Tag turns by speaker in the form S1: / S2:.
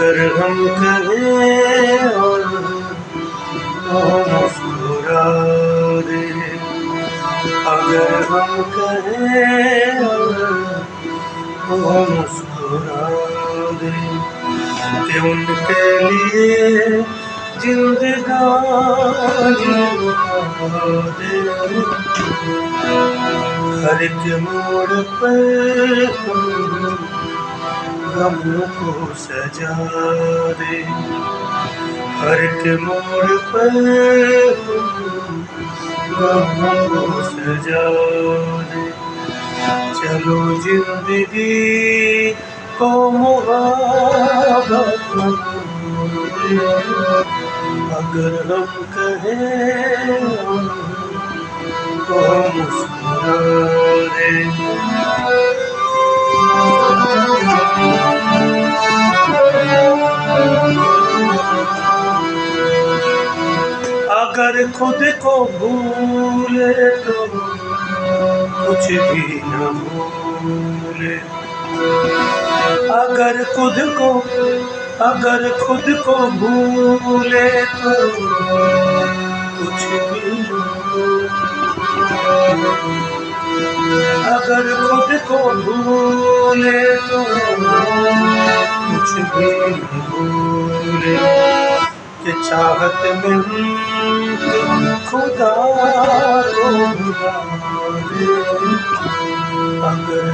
S1: अगर हम कहें और वो मुस्कुरा दे, अगर हम कहें और वो मुस्कुरा दे कि उनके लिए जिंदगानी लुटा दे। हर एक मोड़ पर गमों को सजा दे, हर एक मोड़ पर गमों को सजा दे। चलो जिंदगी को मुहाबत दे, अगर हम कहें तो मुस्कुरा दे। अगर खुद को भूले तो कुछ भी न भूले, अगर खुद को भूले तो कुछ भी न भूले, अगर खुद को भूले तो कुछ भी न भूले। कि चाहत में खुदा को भुला दे, अगर